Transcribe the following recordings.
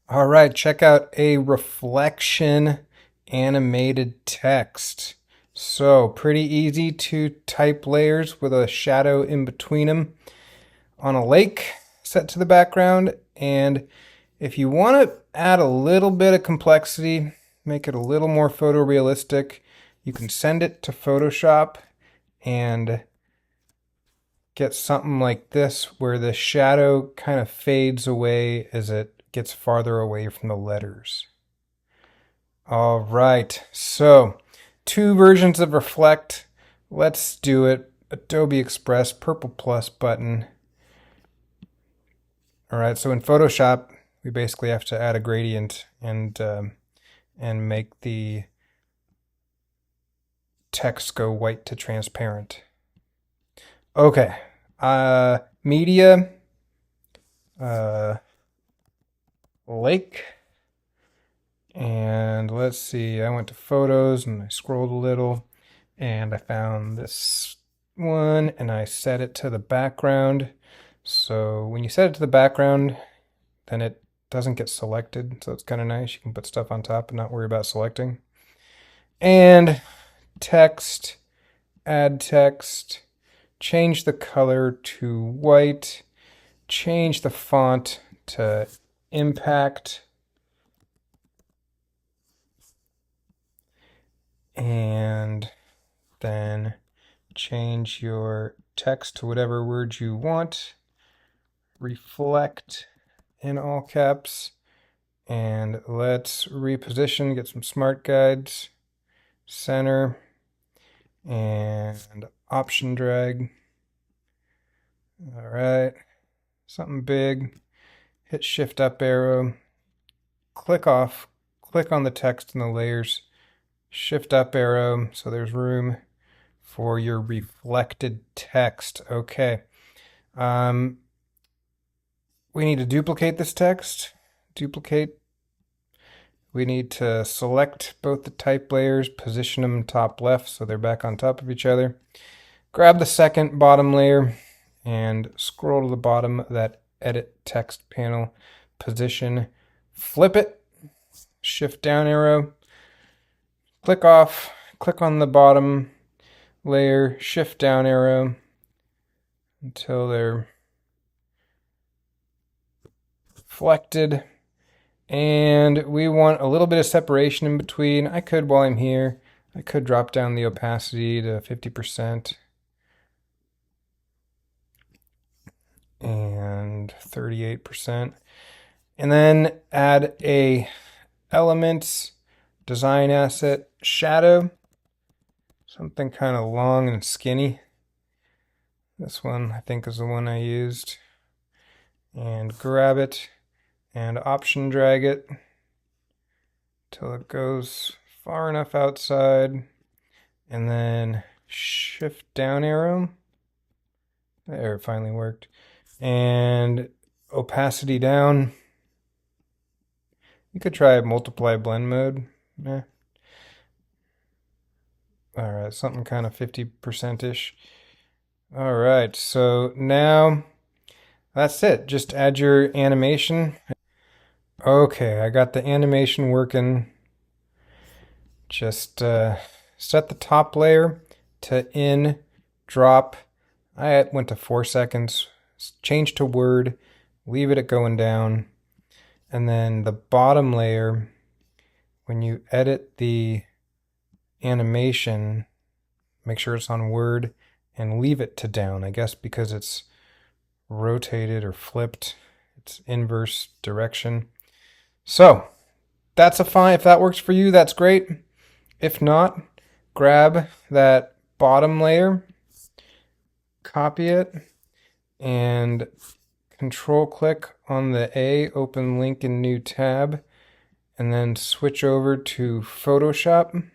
All right, check out a reflection animated text. So, pretty easy to type layers with a shadow in between them on a lake set to the background. And if you want to add a little bit of complexity, make it a little more photorealistic, you can send it to Photoshop and get something like this where the shadow kind of fades away as it gets farther away from the letters. All right, so two versions of Reflect. Let's do it. Adobe Express, purple plus button. All right, so in Photoshop, we basically have to add a gradient and make the text go white to transparent. Okay, media, uh, lake. And let's see, I went to photos and I scrolled a little and I found this one and I set it to the background. So when you set it to the background, then it doesn't get selected. So it's kind of nice. You can put stuff on top and not worry about selecting. And text, add text, change the color to white, change the font to impact. And then change your text to whatever word you want. Reflect in all caps. And let's reposition, get some smart guides. Center. And option drag. All right. Something big. Hit shift up arrow. Click off. Click on the text in the layers. Shift up arrow so there's room for your reflected text. Okay. We need to duplicate this text. Duplicate. We need to select both the type layers, position them top left so they're back on top of each other. Grab the second bottom layer and scroll to the bottom of that edit text panel. Position, flip it, shift down arrow. Click off, click on the bottom layer, shift down arrow until they're reflected. And we want a little bit of separation in between. I could, while I'm here, I could drop down the opacity to 50% and 38%. And then add a elements design asset shadow, something kind of long and skinny. This one I think is the one I used. And grab it and option drag it till it goes far enough outside, and then shift down arrow. There, it finally worked. And opacity down. You could try multiply blend mode. Eh. All right, something kind of 50%-ish. All right, so now that's it. Just add your animation. Okay, I got the animation working. Just set the top layer to in, drop. I went to 4 seconds. Change to word, leave it at going down. And then the bottom layer, when you edit the animation, make sure it's on word and leave it to down. I guess because it's rotated or flipped, it's inverse direction. So that's a fine. If that works for you, that's great. If not, grab that bottom layer, copy it, and control click on the A, open link in new tab, and then switch over to Photoshop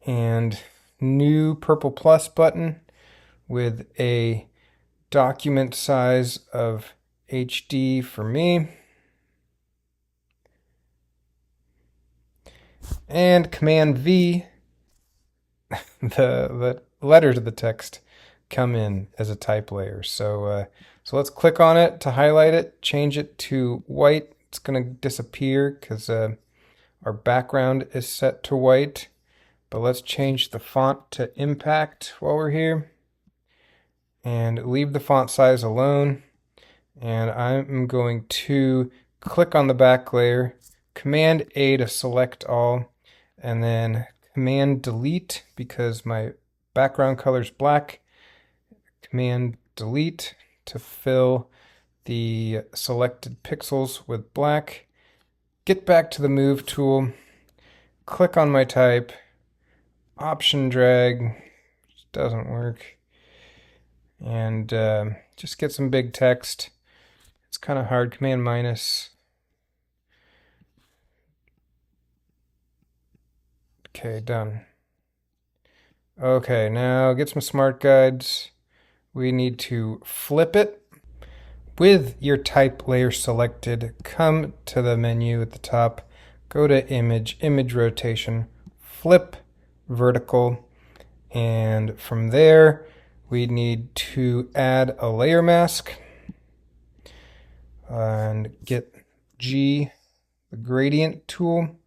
and new purple plus button with a document size of HD for me. And Command V, the letters of the text, come in as a type layer. So let's click on it to highlight it, change it to white. It's going to disappear because our background is set to white. But let's change the font to impact while we're here and leave the font size alone. And I'm going to click on the back layer, Command A to select all, and then Command Delete because my background color is black. Command Delete to fill the selected pixels with black. Get back to the Move tool, click on my type, Option drag, doesn't work, and just get some big text. It's kind of hard. Command minus. Okay, done. Okay, now get some smart guides. We need to flip it. With your type layer selected, come to the menu at the top, go to Image, Image Rotation, Flip Vertical, and from there we need to add a layer mask and get G, the gradient tool,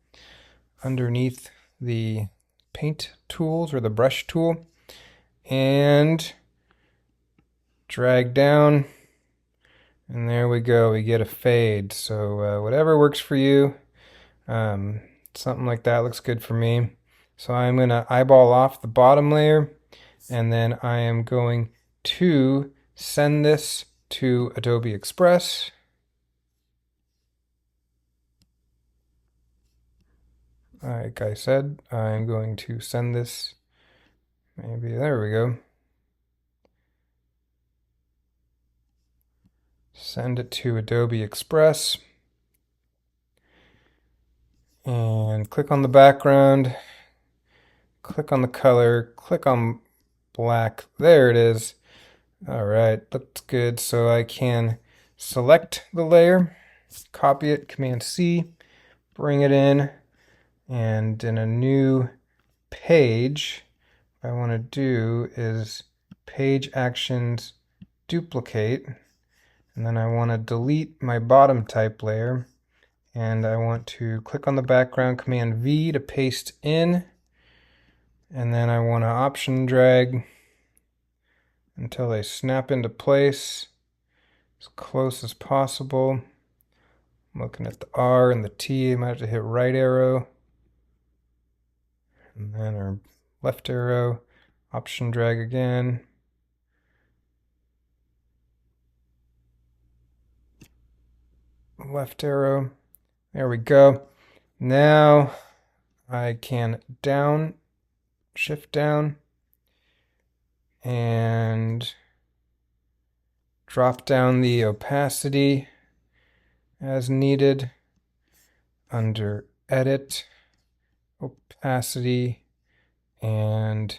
underneath the paint tools or the brush tool, and drag down, and there we go, we get a fade. So whatever works for you, something like that looks good for me. So I'm going to eyeball off the bottom layer, and then I am going to send this to Adobe Express. Like I said, I'm going to send this, maybe, there we go. Send it to Adobe Express. And click on the background, click on the color, click on black. There it is. All right, looks good. So I can select the layer, copy it, Command C, bring it in, and in a new page, what I want to do is Page Actions, Duplicate, and then I want to delete my bottom type layer, and I want to click on the background, Command V to paste in, and then I want to Option drag until they snap into place as close as possible. I'm looking at the R and the T. I might have to hit right arrow, and then our left arrow, Option drag again. Left arrow. There we go. Now I can shift down, and drop down the opacity as needed under Edit, Opacity, and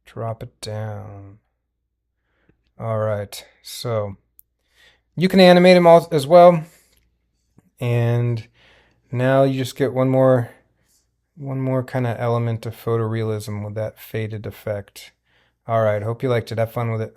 drop it down. All right, so you can animate them all as well, and now you just get one more kind of element of photorealism with that faded effect. All right, hope you liked it. Have fun with it.